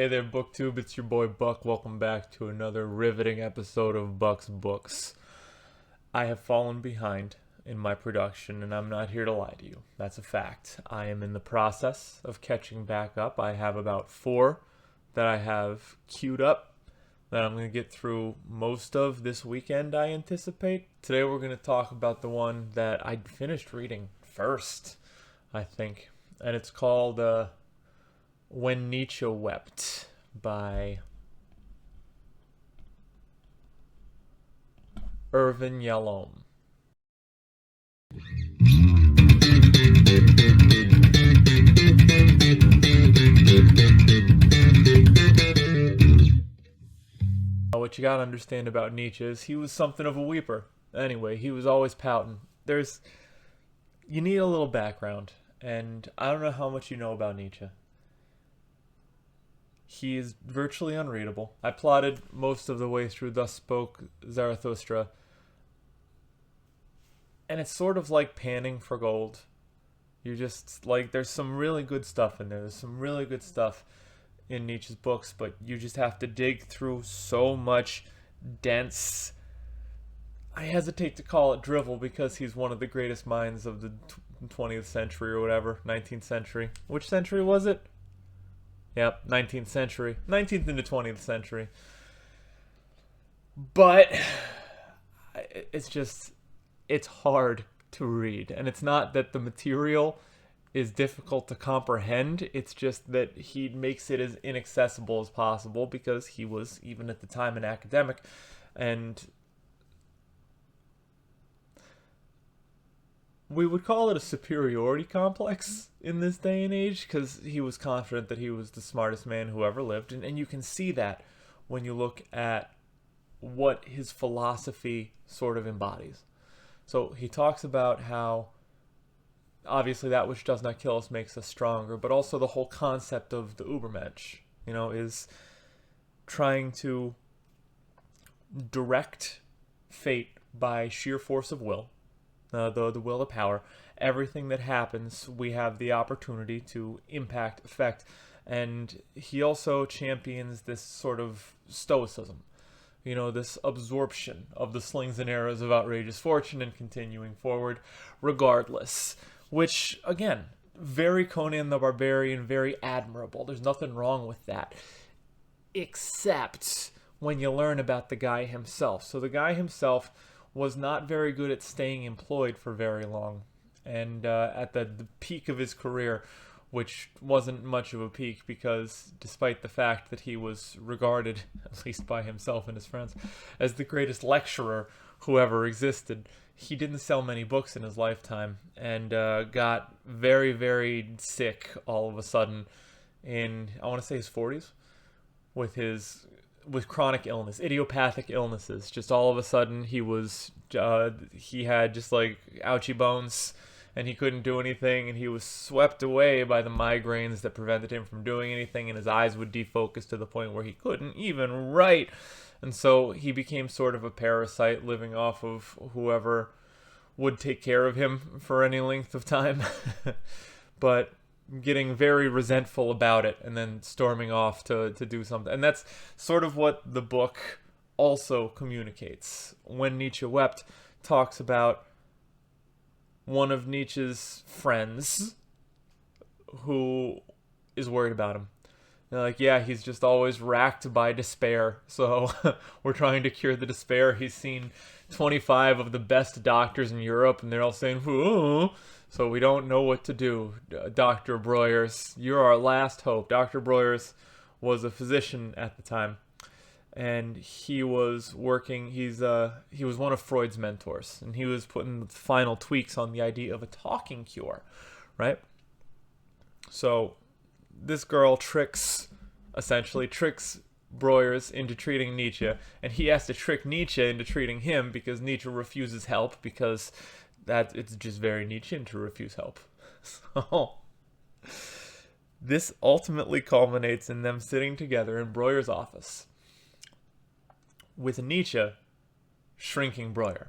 Hey there, BookTube. It's your boy Buck. Welcome back to another riveting episode of Buck's Books. I have fallen behind in my production, and I'm not here to lie to you. That's a fact. I am in the process of catching back up. I have about 4 that I have queued up that I'm going to get through most of this weekend, I anticipate. Today we're going to talk about the one that I finished reading first, I think. And it's called When Nietzsche Wept by Irvin Yalom. What you gotta understand about Nietzsche is he was something of a weeper. Anyway, he was always pouting. You need a little background, and I don't know how much you know about Nietzsche. He is virtually unreadable. I plotted most of the way through Thus Spoke Zarathustra, and it's sort of like panning for gold. You're just like, there's some really good stuff in there. There's some really good stuff in Nietzsche's books, but you just have to dig through so much dense, I hesitate to call it drivel because he's one of the greatest minds of the 20th century or whatever, 19th century. Which century was it? Yep, 19th century. 19th into 20th century. But it's hard to read. And it's not that the material is difficult to comprehend. It's just that he makes it as inaccessible as possible because he was, even at the time, an academic. And we would call it a superiority complex in this day and age because he was confident that he was the smartest man who ever lived. And you can see that when you look at what his philosophy sort of embodies. So he talks about how obviously that which does not kill us makes us stronger, but also the whole concept of the Übermensch, is trying to direct fate by sheer force of will. The will to power. Everything that happens, we have the opportunity to impact, affect. And he also champions this sort of stoicism. This absorption of the slings and arrows of outrageous fortune and continuing forward regardless. Which, again, very Conan the Barbarian, very admirable. There's nothing wrong with that. Except when you learn about the guy himself. So the guy himself was not very good at staying employed for very long. And at the peak of his career, which wasn't much of a peak because despite the fact that he was regarded, at least by himself and his friends, as the greatest lecturer who ever existed, he didn't sell many books in his lifetime and got very, very sick all of a sudden in, I want to say, his 40s with chronic illness, idiopathic illnesses. Just all of a sudden he had just like ouchy bones and he couldn't do anything, and he was swept away by the migraines that prevented him from doing anything, and his eyes would defocus to the point where he couldn't even write. And so he became sort of a parasite, living off of whoever would take care of him for any length of time. But getting very resentful about it and then storming off to do something. And that's sort of what the book also communicates. When Nietzsche Wept talks about one of Nietzsche's friends who is worried about him. They're like, yeah, he's just always racked by despair. So we're trying to cure the despair. He's seen 25 of the best doctors in Europe, and they're all saying, ooh. So we don't know what to do. Dr. Breuers, you're our last hope. Dr. Breuers was a physician at the time, and he was working. He was one of Freud's mentors, and he was putting the final tweaks on the idea of a talking cure, right? So this girl essentially tricks Breuers into treating Nietzsche, and he has to trick Nietzsche into treating him because Nietzsche refuses help because it's just very Nietzschean to refuse help. So this ultimately culminates in them sitting together in Breuer's office with Nietzsche shrinking Breuer.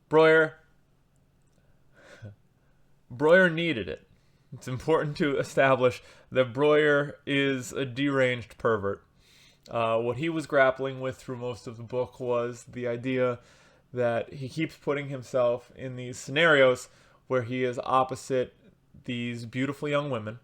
Breuer needed it. it's important to establish that Breuer is a deranged pervert. What he was grappling with through most of the book was the idea that he keeps putting himself in these scenarios where he is opposite these beautiful young women,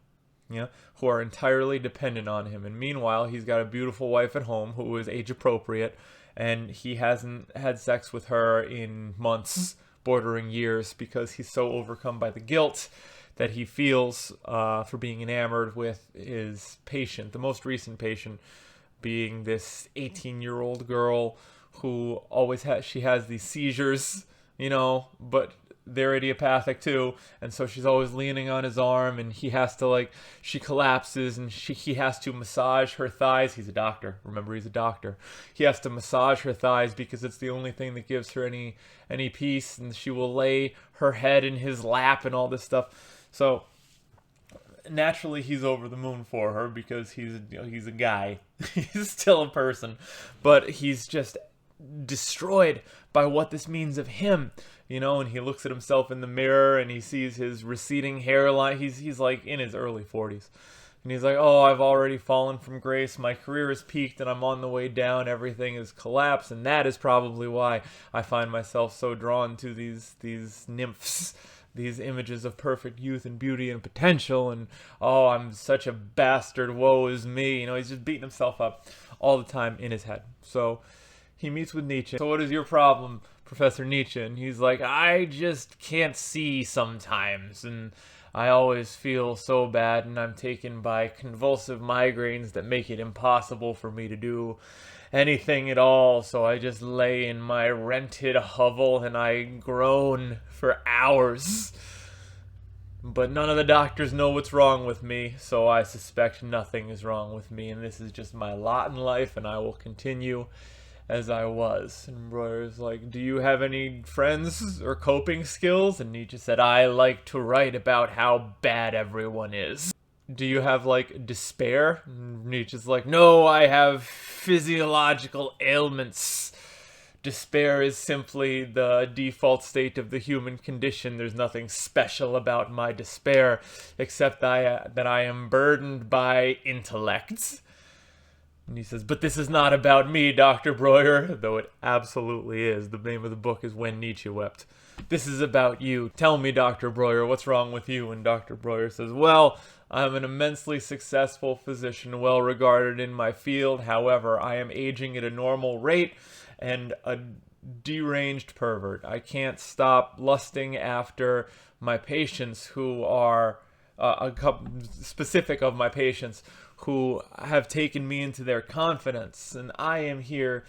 who are entirely dependent on him. And meanwhile, he's got a beautiful wife at home who is age appropriate, and he hasn't had sex with her in months, bordering years, because he's so overcome by the guilt that he feels for being enamored with his patient, the most recent patient being this 18-year-old girl who always has these seizures, but they're idiopathic too, and so she's always leaning on his arm, and he has to, she collapses, and he has to massage her thighs. He's a doctor. Remember, he's a doctor. He has to massage her thighs because it's the only thing that gives her any peace, and she will lay her head in his lap and all this stuff. So naturally, he's over the moon for her because he's a guy. He's still a person, but he's just destroyed by what this means of him. And he looks at himself in the mirror and he sees his receding hairline. He's like in his early 40s. And he's like, oh, I've already fallen from grace. My career has peaked and I'm on the way down. Everything has collapsed. And that is probably why I find myself so drawn to these nymphs, these images of perfect youth and beauty and potential. And, oh, I'm such a bastard. Woe is me. He's just beating himself up all the time in his head. So he meets with Nietzsche. So what is your problem, Professor Nietzsche? And he's like, I just can't see sometimes, and I always feel so bad, and I'm taken by convulsive migraines that make it impossible for me to do anything at all, so I just lay in my rented hovel and I groan for hours. But none of the doctors know what's wrong with me, so I suspect nothing is wrong with me, and this is just my lot in life, and I will continue as I was. And Breuer's like, do you have any friends or coping skills? And Nietzsche said, I like to write about how bad everyone is. Do you have, despair? And Nietzsche's like, no, I have physiological ailments. Despair is simply the default state of the human condition. There's nothing special about my despair, except that I am burdened by intellect. And he says, but this is not about me, Dr. Breuer, though it absolutely is. The name of the book is When Nietzsche Wept. This is about you. Tell me, Dr. Breuer, what's wrong with you? And Dr. Breuer says, well, I'm an immensely successful physician, well regarded in my field. However, I am aging at a normal rate and a deranged pervert. I can't stop lusting after my patients who are, a couple specific of my patients who have taken me into their confidence, and I am here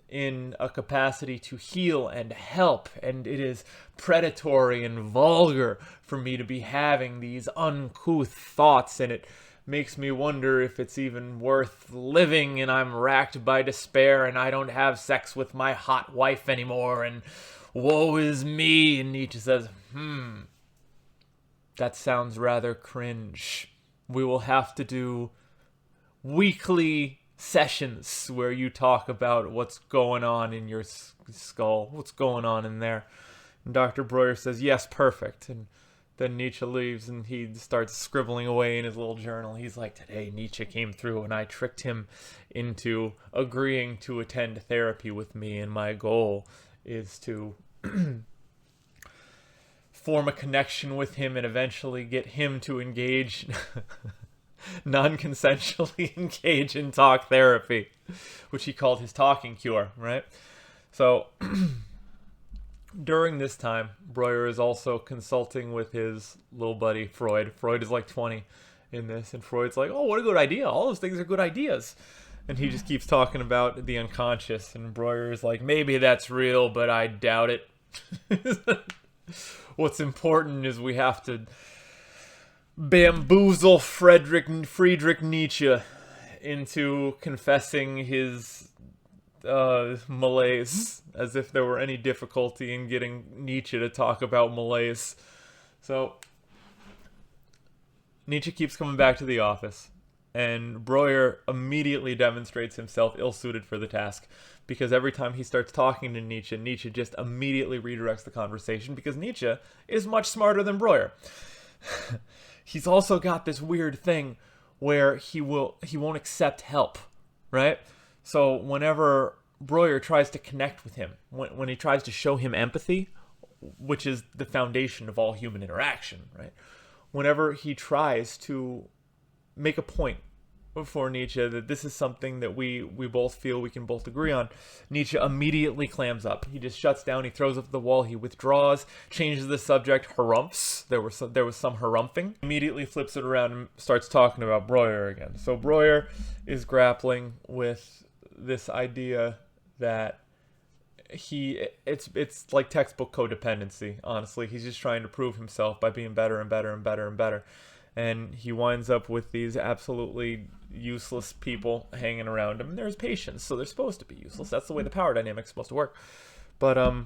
in a capacity to heal and help, and it is predatory and vulgar for me to be having these uncouth thoughts, and it makes me wonder if it's even worth living, and I'm racked by despair, and I don't have sex with my hot wife anymore, and woe is me. And Nietzsche says, that sounds rather cringe. We will have to do weekly sessions where you talk about what's going on in your skull, what's going on in there. And Dr. Breuer says, yes, perfect. And then Nietzsche leaves and he starts scribbling away in his little journal. He's like, today Nietzsche came through and I tricked him into agreeing to attend therapy with me, and my goal is to form a connection with him and eventually get him to engage non-consensually engage in talk therapy, which he called his talking cure, right? So during this time, Breuer is also consulting with his little buddy Freud. Freud is like 20 in this, and Freud's like, oh, what a good idea. All those things are good ideas. And he just keeps talking about the unconscious, and Breuer is like, maybe that's real, but I doubt it. What's important is we have to bamboozle Friedrich Nietzsche into confessing his malaise, as if there were any difficulty in getting Nietzsche to talk about malaise. So Nietzsche keeps coming back to the office, and Breuer immediately demonstrates himself ill-suited for the task, because every time he starts talking to Nietzsche, Nietzsche just immediately redirects the conversation, because Nietzsche is much smarter than Breuer. he's also got this weird thing where he won't accept help, right? So whenever Breuer tries to connect with him, when he tries to show him empathy, which is the foundation of all human interaction, right? Whenever he tries to make a point for Nietzsche that this is something that we both feel we can both agree on, Nietzsche immediately clams up. He just shuts down, he throws up the wall, he withdraws, changes the subject, harumphs. There was some harumphing. Immediately flips it around and starts talking about Breuer again. So Breuer is grappling with this idea that it's like textbook codependency, honestly. He's just trying to prove himself by being better and better and better and better. And he winds up with these absolutely useless people hanging around him. And there's patients, so they're supposed to be useless. That's the way the power dynamic's supposed to work. But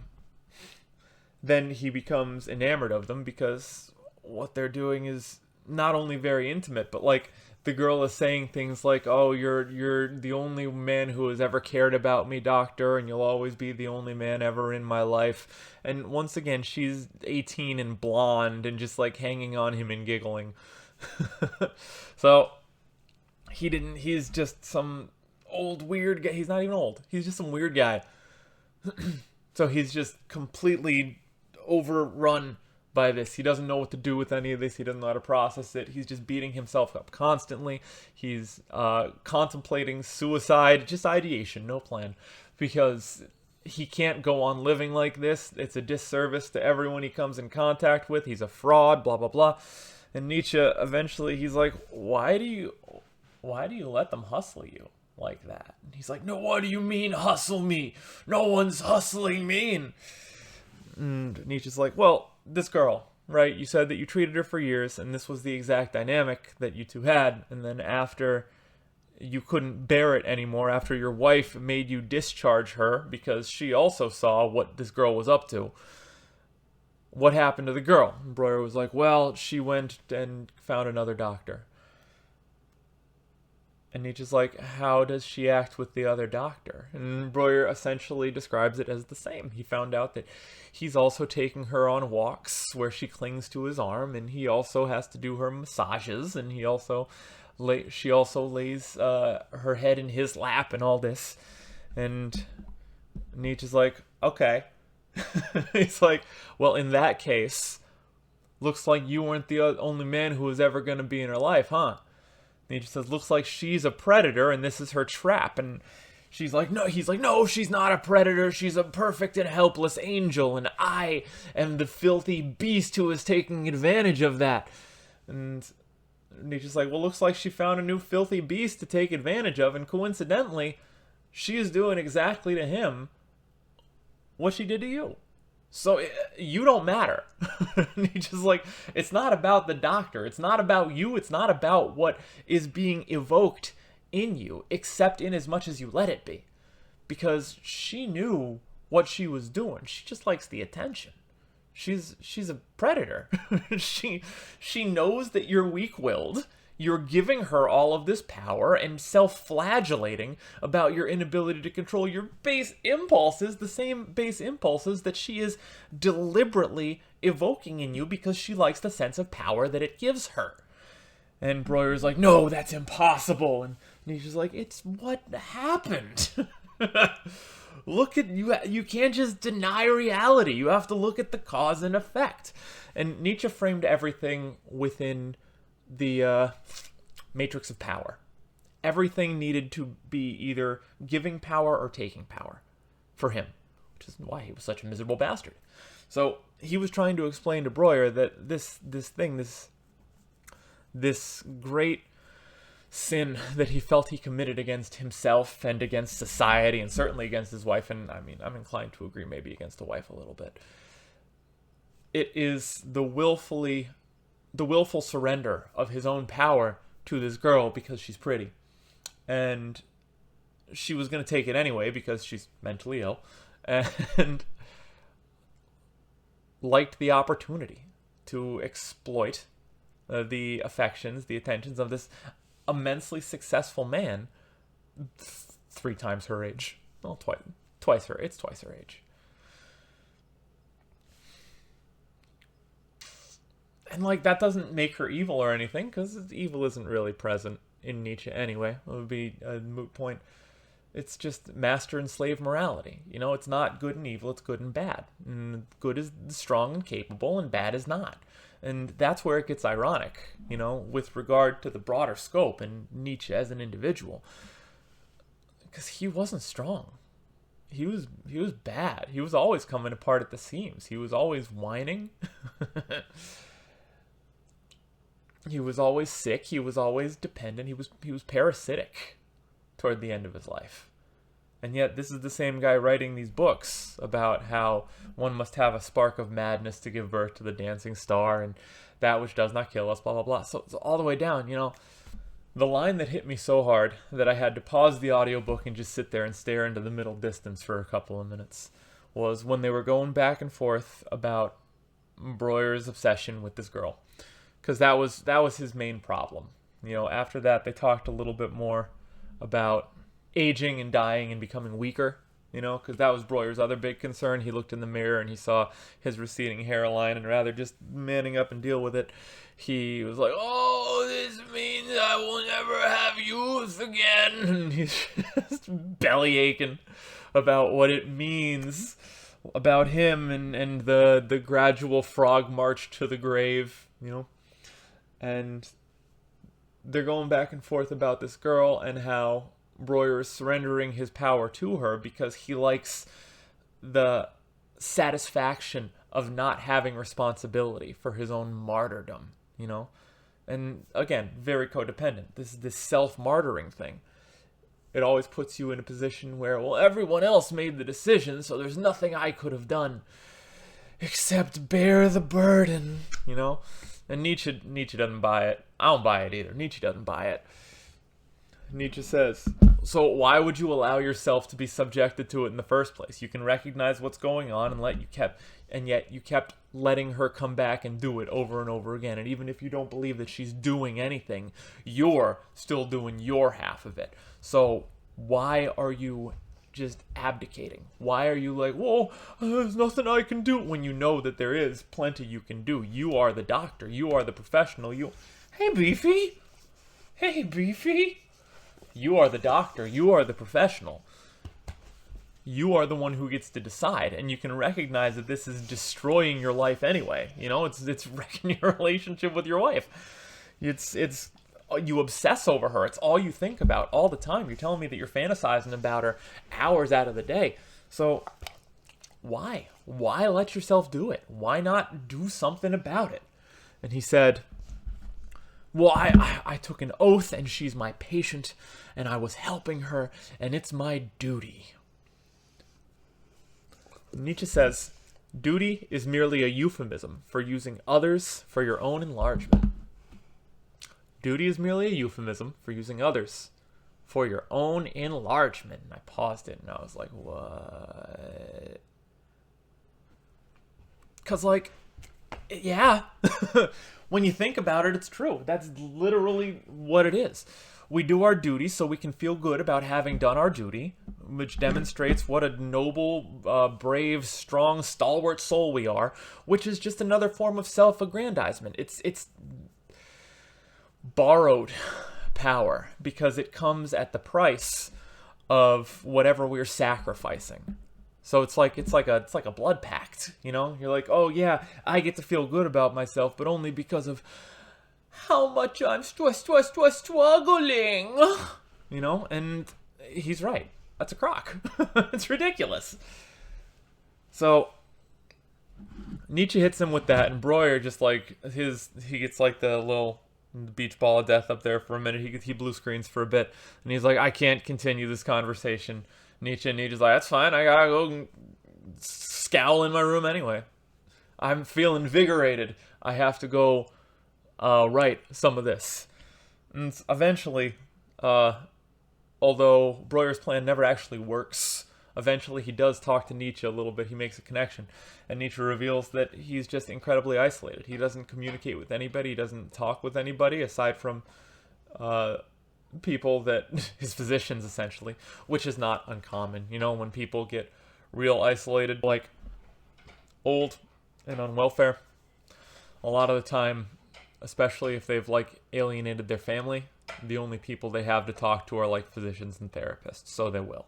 then he becomes enamored of them because what they're doing is not only very intimate, but like the girl is saying things like, "Oh, you're the only man who has ever cared about me, doctor, and you'll always be the only man ever in my life." And once again, she's 18 and blonde and just like hanging on him and giggling. So he's just some old weird guy. He's not even old. He's just some weird guy. So he's just completely overrun by this. He doesn't know what to do with any of this. He doesn't know how to process it. He's just beating himself up constantly. He's contemplating suicide, just ideation, no plan, because he can't go on living like this. It's a disservice to everyone he comes in contact with. He's a fraud, blah, blah, blah. And Nietzsche, eventually, he's like, why do you let them hustle you like that? And he's like, no, what do you mean hustle me? No one's hustling me. And Nietzsche's like, well, this girl, right? You said that you treated her for years, and this was the exact dynamic that you two had. And then after you couldn't bear it anymore, after your wife made you discharge her because she also saw what this girl was up to, what happened to the girl? And Breuer was like, well, she went and found another doctor. And Nietzsche's like, how does she act with the other doctor? And Breuer essentially describes it as the same. He found out that he's also taking her on walks where she clings to his arm, and he also has to do her massages, and she also lays her head in his lap and all this. And Nietzsche's like, okay. He's like, well, in that case, looks like you weren't the only man who was ever going to be in her life, huh? Nietzsche says, looks like she's a predator and this is her trap. And she's like, no, he's like, no, she's not a predator. She's a perfect and helpless angel. And I am the filthy beast who is taking advantage of that. And Nietzsche's like, well, looks like she found a new filthy beast to take advantage of. And coincidentally, she is doing exactly to him what she did to you. So you don't matter. Nietzsche's like, it's not about the doctor. It's not about you. It's not about what is being evoked in you, except in as much as you let it be. Because she knew what she was doing. She just likes the attention. She's a predator. She knows that you're weak-willed. You're giving her all of this power and self-flagellating about your inability to control your base impulses, the same base impulses that she is deliberately evoking in you because she likes the sense of power that it gives her. And Breuer's like, no, that's impossible. And Nietzsche's like, it's what happened. Look at you. You can't just deny reality. You have to look at the cause and effect. And Nietzsche framed everything within the matrix of power. Everything needed to be either giving power or taking power for him, which is why he was such a miserable bastard. So he was trying to explain to Breuer that this great sin that he felt he committed against himself and against society and certainly against his wife, and I mean, I'm inclined to agree maybe against the wife a little bit. It is the willful surrender of his own power to this girl because she's pretty. And she was going to take it anyway because she's mentally ill and liked the opportunity to exploit the affections, the attentions of this immensely successful man 3 times her age. Well, twice her age. And, like, that doesn't make her evil or anything, because evil isn't really present in Nietzsche anyway. It would be a moot point. It's just master and slave morality. You know, it's not good and evil, it's good and bad. And good is strong and capable, and bad is not. And that's where it gets ironic, you know, with regard to the broader scope and Nietzsche as an individual. Because he wasn't strong. He was bad. He was always coming apart at the seams. He was always whining. He was always sick. He was always dependent. He was parasitic toward the end of his life. And yet this is the same guy writing these books about how one must have a spark of madness to give birth to the dancing star, and that which does not kill us, blah, blah, blah. So all the way down, you know, the line that hit me so hard that I had to pause the audiobook and just sit there and stare into the middle distance for a couple of minutes was when they were going back and forth about Breuer's obsession with this girl. Because that was his main problem. You know, after that, they talked a little bit more about aging and dying and becoming weaker, you know, because that was Breuer's other big concern. He looked in the mirror and he saw his receding hairline, and rather just manning up and deal with it, he was like, oh, this means I will never have youth again. And he's just belly aching about what it means about him and the gradual frog march to the grave, you know. And they're going back and forth about this girl and how Breuer is surrendering his power to her because he likes the satisfaction of not having responsibility for his own martyrdom, you know? And again, very codependent. This is this self-martyring thing. It always puts you in a position where, well, everyone else made the decision, so there's nothing I could have done except bear the burden, you know? And Nietzsche doesn't buy it. I don't buy it either. Nietzsche doesn't buy it. Nietzsche says, so why would you allow yourself to be subjected to it in the first place? You can recognize what's going on and yet you kept letting her come back and do it over and over again. And even if you don't believe that she's doing anything, you're still doing your half of it. So why are you just abdicating? Why are you like, whoa, there's nothing I can do, when you know that there is plenty you can do? You are the doctor. You are the professional. Hey, Beefy. Hey, Beefy. You are the doctor. You are the professional. You are the one who gets to decide, and you can recognize that this is destroying your life anyway. You know, it's wrecking your relationship with your wife. It's you obsess over her. It's all you think about all the time. You're telling me that you're fantasizing about her hours out of the day. So why? Why let yourself do it? Why not do something about it? And he said, well, I took an oath, and she's my patient, and I was helping her, and it's my duty. Nietzsche says, duty is merely a euphemism for using others for your own enlargement. Duty is merely a euphemism for using others for your own enlargement. And I paused it, and I was like, what? Because, like, yeah. When you think about it, it's true. That's literally what it is. We do our duty so we can feel good about having done our duty, which demonstrates what a noble, brave, strong, stalwart soul we are, which is just another form of self-aggrandizement. It's borrowed power because it comes at the price of whatever we're sacrificing. So it's like a blood pact, you know? You're like, oh yeah, I get to feel good about myself, but only because of how much I'm struggling. You know? And he's right. That's a crock. It's ridiculous. So Nietzsche hits him with that, and Breuer just like he gets like the little beach ball of death up there for a minute. He blue screens for a bit, and he's like, I can't continue this conversation. Nietzsche's like, that's fine. I gotta go scowl in my room anyway. I'm feeling invigorated. I have to go write some of this. And eventually, although Breuer's plan never actually works, eventually he does talk to Nietzsche a little bit. He makes a connection. And Nietzsche reveals that he's just incredibly isolated. He doesn't communicate with anybody. He doesn't talk with anybody aside from people that his physicians, essentially, which is not uncommon. You know, when people get real isolated, like old and on welfare, a lot of the time, especially if they've like alienated their family, the only people they have to talk to are like physicians and therapists. So they will.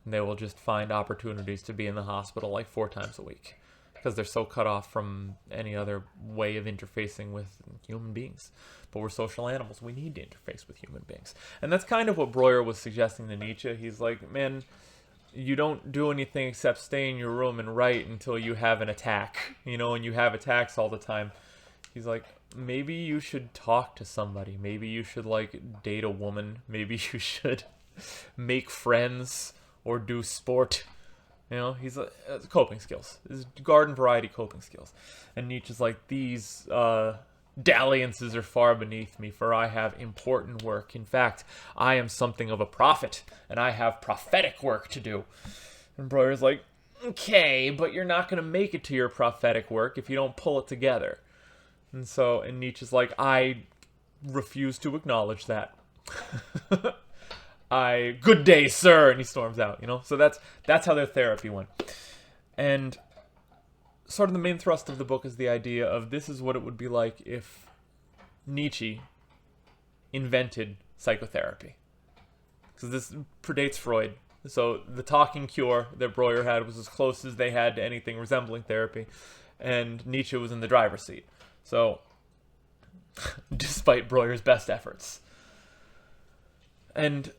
And they will just find opportunities to be in the hospital like 4 times a week because they're so cut off from any other way of interfacing with human beings. But we're social animals. We need to interface with human beings. And that's kind of what Breuer was suggesting to Nietzsche. He's like, man, you don't do anything except stay in your room and write until you have an attack. You know, and you have attacks all the time. He's like, maybe you should talk to somebody. Maybe you should, like, date a woman. Maybe you should make friends or do sport. You know, he's coping skills. His garden variety coping skills. And Nietzsche's like, these dalliances are far beneath me, for I have important work. In fact, I am something of a prophet, and I have prophetic work to do. And Breuer's like, okay, but you're not going to make it to your prophetic work if you don't pull it together. And Nietzsche's like, I refuse to acknowledge that. Good day, sir, and he storms out, you know? So that's how their therapy went. And sort of the main thrust of the book is the idea of this is what it would be like if Nietzsche invented psychotherapy. Because this predates Freud. So the talking cure that Breuer had was as close as they had to anything resembling therapy. And Nietzsche was in the driver's seat. So, despite Breuer's best efforts. And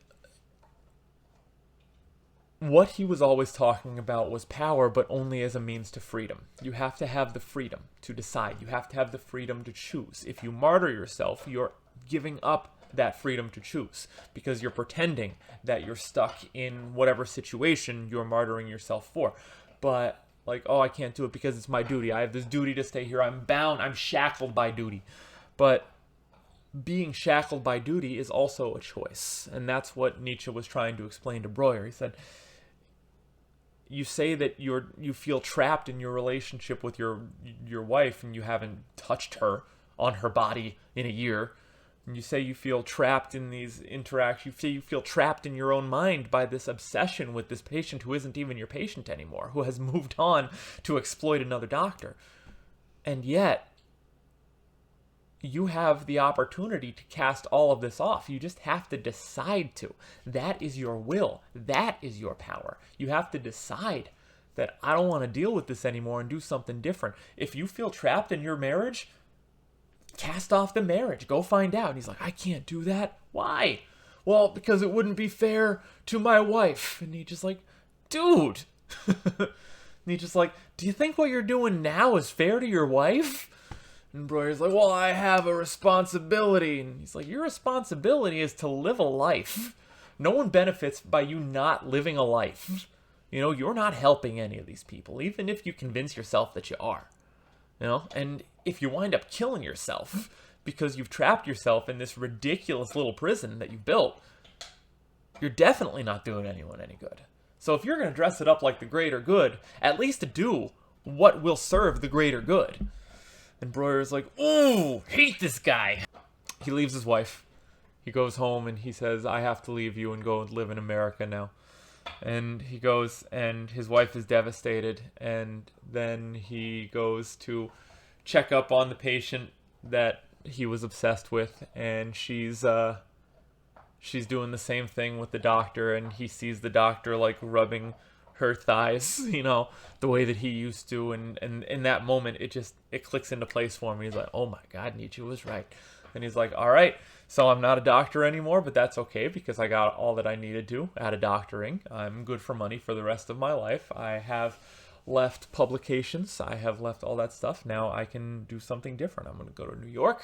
what he was always talking about was power, but only as a means to freedom. You have to have the freedom to decide. You have to have the freedom to choose. If you martyr yourself, you're giving up that freedom to choose because you're pretending that you're stuck in whatever situation you're martyring yourself for. But like, oh, I can't do it because it's my duty. I have this duty to stay here. I'm bound. I'm shackled by duty. But being shackled by duty is also a choice. And that's what Nietzsche was trying to explain to Breuer. He said, you say that you feel trapped in your relationship with your wife and you haven't touched her on her body in a year. And you say you feel trapped in these interactions. You say you feel trapped in your own mind by this obsession with this patient who isn't even your patient anymore, who has moved on to exploit another doctor. And yet, you have the opportunity to cast all of this off. You just have to decide to. That is your will. That is your power. You have to decide that I don't want to deal with this anymore and do something different. If you feel trapped in your marriage, cast off the marriage. Go find out. And he's like, I can't do that. Why? Well, because it wouldn't be fair to my wife. And Nietzsche's like, dude. Nietzsche's like, do you think what you're doing now is fair to your wife? And Breuer's like, well, I have a responsibility. And he's like, your responsibility is to live a life. No one benefits by you not living a life. You know, you're not helping any of these people, even if you convince yourself that you are. You know, and if you wind up killing yourself because you've trapped yourself in this ridiculous little prison that you built, you're definitely not doing anyone any good. So if you're going to dress it up like the greater good, at least do what will serve the greater good. And Breuer's like, ooh, hate this guy. He leaves his wife. He goes home and he says, I have to leave you and go and live in America now. And he goes, and his wife is devastated, and then he goes to check up on the patient that he was obsessed with, and she's doing the same thing with the doctor, and he sees the doctor like rubbing her thighs, you know, the way that he used to, and in that moment it clicks into place for him. He's like, oh my God, Nietzsche was right. And he's like, all right, so I'm not a doctor anymore, but that's okay because I got all that I needed to out of doctoring. I'm good for money for the rest of my life. I have left publications. I have left all that stuff. Now I can do something different. I'm going to go to New York,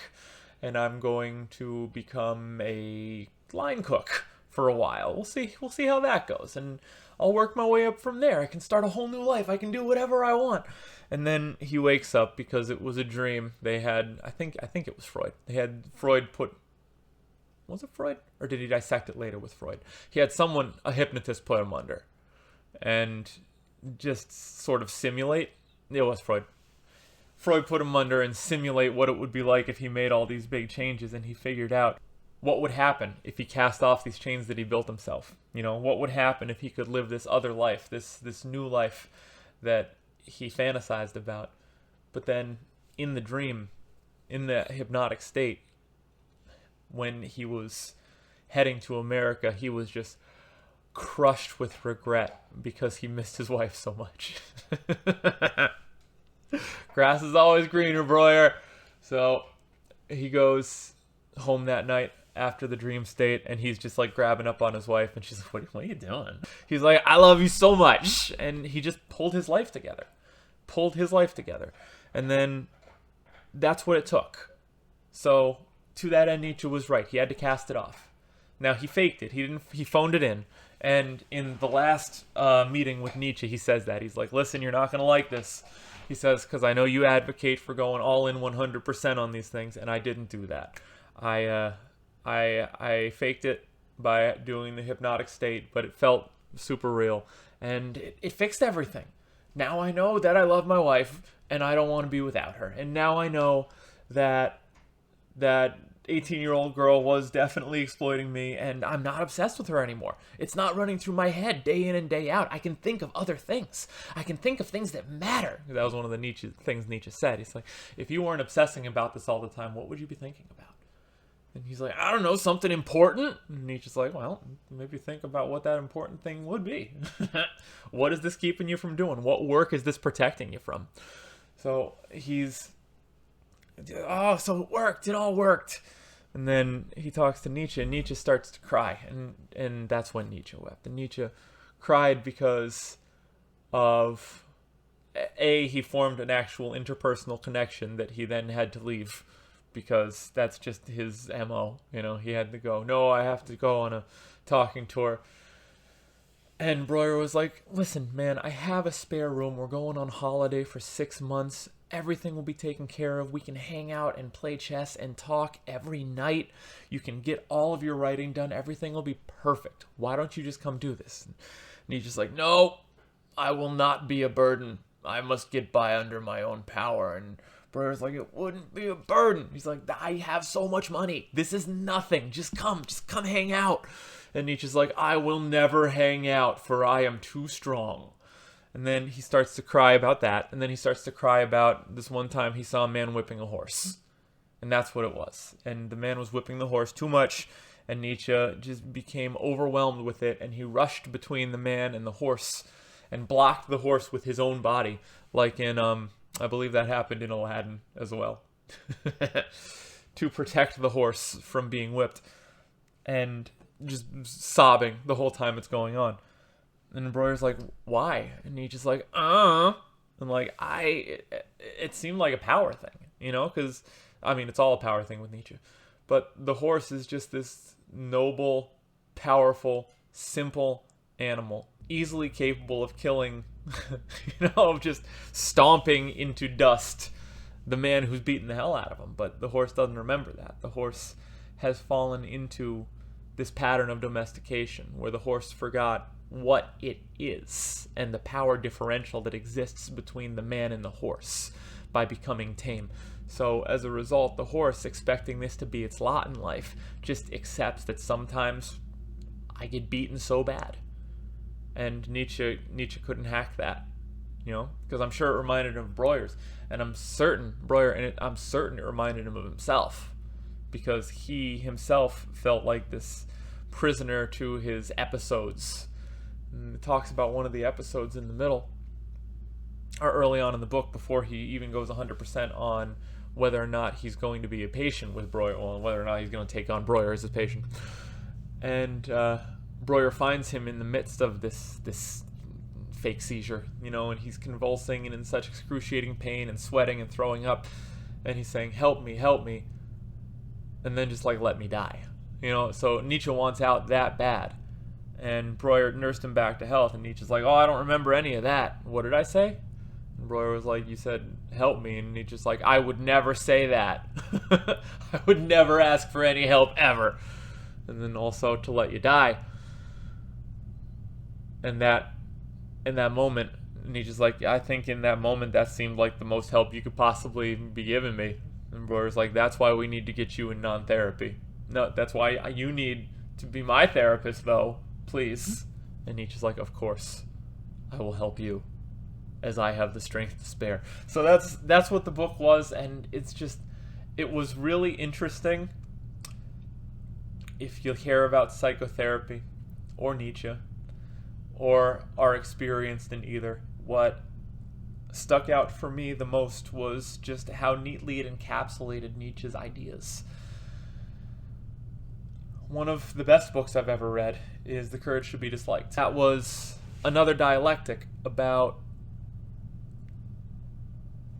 and I'm going to become a line cook for a while. We'll see how that goes, and I'll work my way up from there. I can start a whole new life. I can do whatever I want. And then he wakes up because it was a dream. They had, I think it was Freud. They had Freud was it Freud? Or did he dissect it later with Freud? He had a hypnotist put him under. And just sort of simulate. It was Freud. Freud put him under and simulate what it would be like if he made all these big changes. And he figured out what would happen if he cast off these chains that he built himself. You know, what would happen if he could live this other life, this new life that he fantasized about. But then in the dream, in the hypnotic state, when he was heading to America, he was just crushed with regret because he missed his wife so much. Grass is always greener, Breuer. So he goes home that night after the dream state, and he's just like grabbing up on his wife, and she's like, what are you doing? He's like, I love you so much. And he just pulled his life together. And then that's what it took. So to that end, Nietzsche was right. He had to cast it off. Now, he faked it. He phoned it in. And in the last meeting with Nietzsche, he says that. He's like, listen, you're not going to like this. He says, because I know you advocate for going all in 100% on these things, and I didn't do that. I faked it by doing the hypnotic state, but it felt super real. And it fixed everything. Now I know that I love my wife, and I don't want to be without her. And now I know that 18-year-old girl was definitely exploiting me, and I'm not obsessed with her anymore. It's not running through my head day in and day out. I can think of other things. I can think of things that matter. That was one of the things Nietzsche said. He's like, if you weren't obsessing about this all the time, what would you be thinking about? And he's like, I don't know, something important? And Nietzsche's like, well, maybe think about what that important thing would be. What is this keeping you from doing? What work is this protecting you from? So so it worked. It all worked. And then he talks to Nietzsche, and Nietzsche starts to cry. And that's when Nietzsche wept. And Nietzsche cried because of, he formed an actual interpersonal connection that he then had to leave, because that's just his MO. He had to go. No, I have to go on a talking tour. And Breuer was like, listen, man, I have a spare room. We're going on holiday for 6 months. Everything will be taken care of. We can hang out and play chess and talk every night. You can get all of your writing done. Everything will be perfect. Why don't you just come do this? And Nietzsche's like, no, I will not be a burden. I must get by under my own power. And Breuer's like, it wouldn't be a burden. He's like, I have so much money. This is nothing. Just come hang out. And Nietzsche's like, I will never hang out, for I am too strong. And then he starts to cry about that. And then he starts to cry about this one time he saw a man whipping a horse. And that's what it was. And the man was whipping the horse too much. And Nietzsche just became overwhelmed with it. And he rushed between the man and the horse and blocked the horse with his own body. Like in, I believe that happened in Aladdin as well. To protect the horse from being whipped. And just sobbing the whole time it's going on. And Breuer's like, why? And Nietzsche's like, And like, it seemed like a power thing, because, it's all a power thing with Nietzsche. But the horse is just this noble, powerful, simple animal, easily capable of killing, of just stomping into dust the man who's beaten the hell out of him. But the horse doesn't remember that. The horse has fallen into this pattern of domestication where the horse forgot what it is and the power differential that exists between the man and the horse by becoming tame. So as a result, the horse, expecting this to be its lot in life, just accepts that sometimes I get beaten so bad. And Nietzsche couldn't hack that, because I'm sure it reminded him of Breuer's, and I'm certain it reminded him of himself, because he himself felt like this prisoner to his episodes. And it talks about one of the episodes in the middle, or early on in the book, before he even goes 100% on whether or not he's going to be a patient with Breuer, or whether or not he's going to take on Breuer as his patient. And Breuer finds him in the midst of this fake seizure, and he's convulsing and in such excruciating pain and sweating and throwing up, and he's saying, help me, and then just like, let me die. So Nietzsche wants out that bad. And Breuer nursed him back to health, and Nietzsche's like, I don't remember any of that. What did I say? And Breuer was like, you said, help me. And Nietzsche's like, I would never say that. I would never ask for any help ever. And then also to let you die. And in that moment, Nietzsche's like, I think in that moment that seemed like the most help you could possibly be giving me. And Breuer's like, that's why we need to get you in non-therapy. No, that's why you need to be my therapist, though. Please. And Nietzsche's like, of course, I will help you. as I have the strength to spare. So that's what the book was, and it was really interesting. If you care about psychotherapy or Nietzsche or are experienced in either, what stuck out for me the most was just how neatly it encapsulated Nietzsche's ideas. One of the best books I've ever read is The Courage to Be Disliked. That was another dialectic about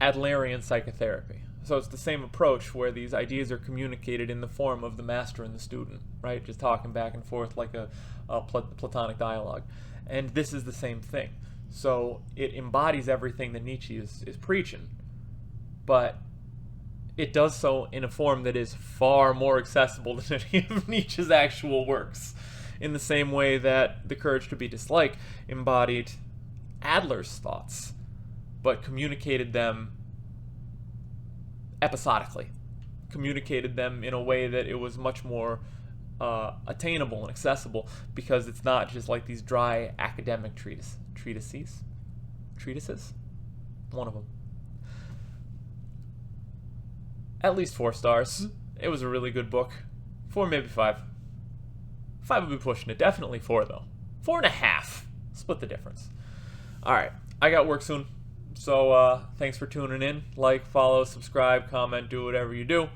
Adlerian psychotherapy. So it's the same approach where these ideas are communicated in the form of the master and the student, right? Just talking back and forth like a Platonic dialogue. And this is the same thing. So it embodies everything that Nietzsche is preaching, but it does so in a form that is far more accessible than any of Nietzsche's actual works. In the same way that The Courage to Be Disliked embodied Adler's thoughts, but communicated them episodically, communicated them in a way that it was much more attainable and accessible, because it's not just like these dry academic treatises, one of them. At least 4 stars. It was a really good book. 4, maybe 5. 5 would be pushing it. Definitely 4 though. 4.5. Split the difference. Alright, I got work soon. So thanks for tuning in. Like, follow, subscribe, comment, do whatever you do.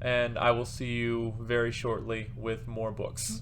And I will see you very shortly with more books.